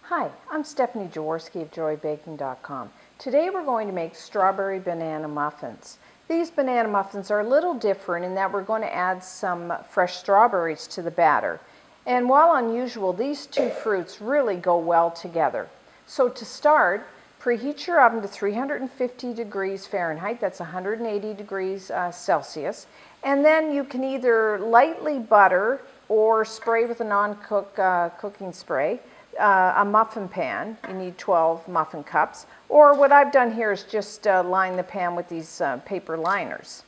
Hi, I'm Stephanie Jaworski of JoyBaking.com. Today we're going to make strawberry banana muffins. These banana muffins are a little different in that we're going to add some fresh strawberries to the batter. And while unusual, these two fruits really go well together. So to start, preheat your oven to 350 degrees Fahrenheit, that's 180 degrees Celsius. And then you can either lightly butter or spray with a cooking spray. A muffin pan, you need 12 muffin cups, or what I've done here is just line the pan with these paper liners.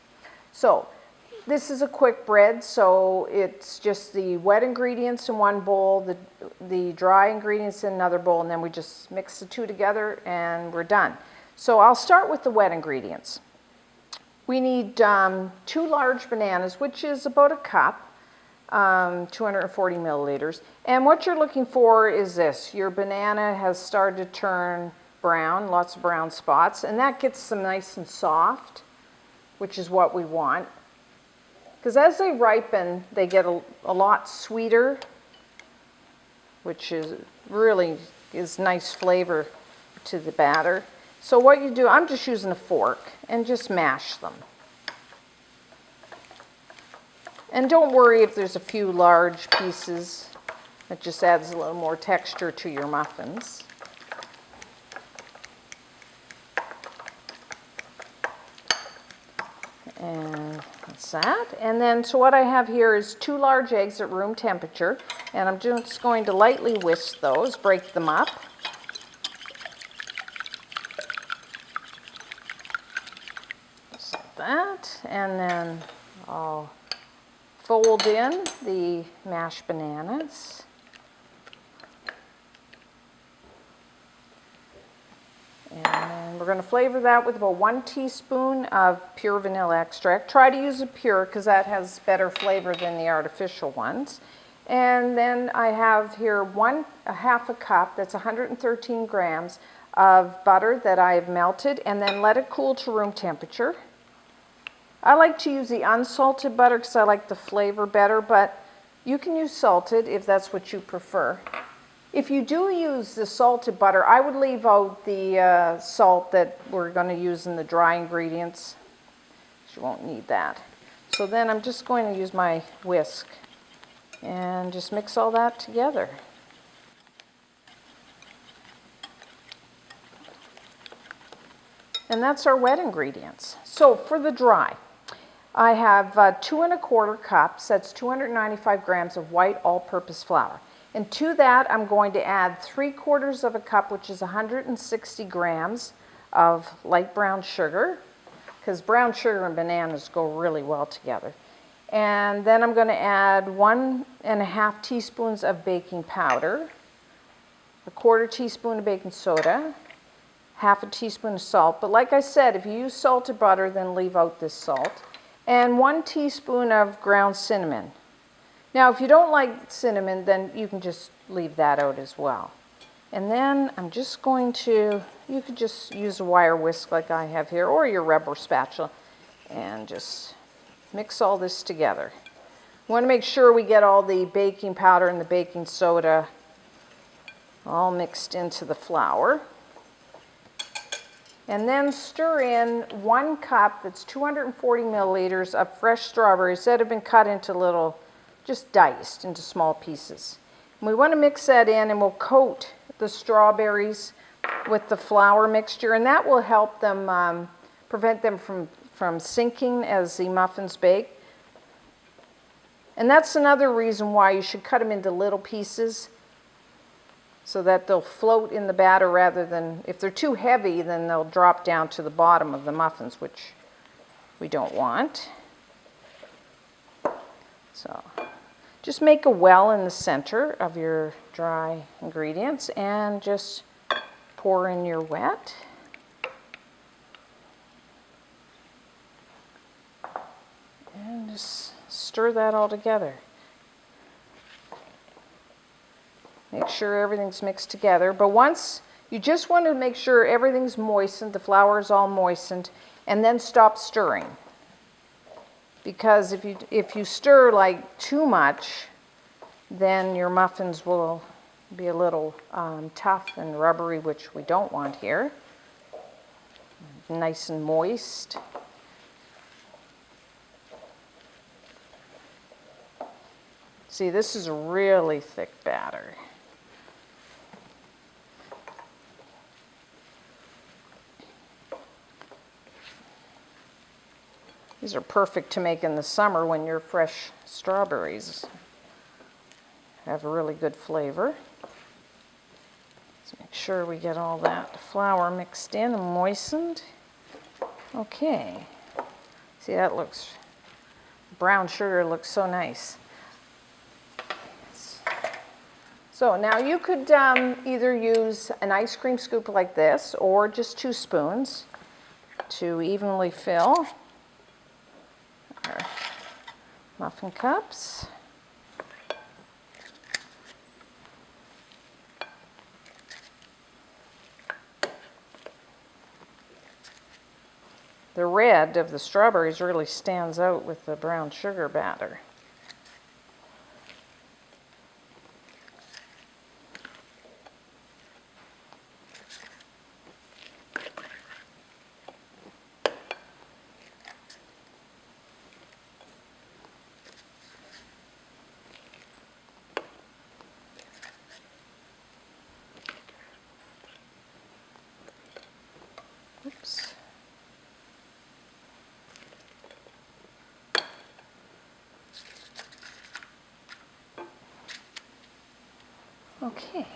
So this is a quick bread, so it's just the wet ingredients in one bowl, the dry ingredients in another bowl, and then we just mix the two together and we're done. So I'll start with the wet ingredients. We need 2 large bananas, which is about a cup. 240 milliliters. And what you're looking for is this. Your banana has started to turn brown, lots of brown spots, and that gets them nice and soft, which is what we want. Because as they ripen, they get a lot sweeter, which is really is nice flavor to the batter. So what you do, I'm just using a fork and just mash them. And don't worry if there's a few large pieces. It just adds a little more texture to your muffins. And that's that. And then, so what I have here is 2 large eggs at room temperature. And I'm just going to lightly whisk those, break them up. Just like that. And then I'll fold in the mashed bananas. And then we're going to flavor that with about 1 teaspoon of pure vanilla extract. Try to use a pure because that has better flavor than the artificial ones. And then I have here a half a cup, that's 113 grams of butter that I have melted, and then let it cool to room temperature. I like to use the unsalted butter because I like the flavor better, but you can use salted if that's what you prefer. If you do use the salted butter, I would leave out the salt that we're going to use in the dry ingredients. You won't need that. So then I'm just going to use my whisk and just mix all that together. And that's our wet ingredients. So for the dry, I have 2 1/4 cups, that's 295 grams of white all-purpose flour. And to that, I'm going to add 3/4 of a cup, which is 160 grams of light brown sugar, because brown sugar and bananas go really well together. And then I'm going to add 1½ teaspoons of baking powder, 1/4 teaspoon of baking soda, 1/2 teaspoon of salt. But like I said, if you use salted butter, then leave out this salt. And 1 teaspoon of ground cinnamon. Now, if you don't like cinnamon, then you can just leave that out as well. And then I'm just going to, you could just use a wire whisk like I have here, or your rubber spatula, and just mix all this together. We want to make sure we get all the baking powder and the baking soda all mixed into the flour. And then stir in 1 cup, that's 240 milliliters of fresh strawberries that have been cut into little, just diced into small pieces. And we want to mix that in, and we'll coat the strawberries with the flour mixture, and that will help them, prevent them from sinking as the muffins bake. And that's another reason why you should cut them into little pieces, so that they'll float in the batter rather than, if they're too heavy, then they'll drop down to the bottom of the muffins, which we don't want. So just make a well in the center of your dry ingredients and just pour in your wet. And just stir that all together. Make sure everything's mixed together. But once, you just want to make sure everything's moistened, the flour is all moistened, and then stop stirring. because if you stir like too much, then your muffins will be a little tough and rubbery, which we don't want here. Nice and moist. See, this is a really thick batter. These are perfect to make in the summer when your fresh strawberries have a really good flavor. Let's make sure we get all that flour mixed in and moistened. Okay. See, that looks, brown sugar looks so nice. So now you could either use an ice cream scoop like this or just 2 spoons to evenly fill our muffin cups. The red of the strawberries really stands out with the brown sugar batter. Oops. Okay,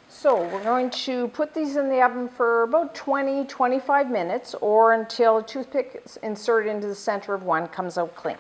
so we're going to put these in the oven for about 20-25 minutes, or until a toothpick is inserted into the center of one comes out clean.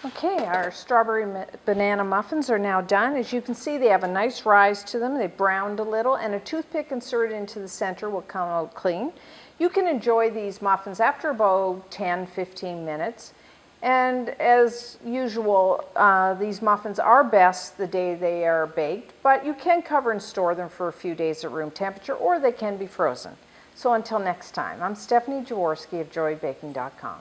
Okay, our strawberry banana muffins are now done. As you can see, they have a nice rise to them. They've browned a little, and a toothpick inserted into the center will come out clean. You can enjoy these muffins after about 10-15 minutes. And as usual, these muffins are best the day they are baked, but you can cover and store them for a few days at room temperature, or they can be frozen. So until next time, I'm Stephanie Jaworski of JoyBaking.com.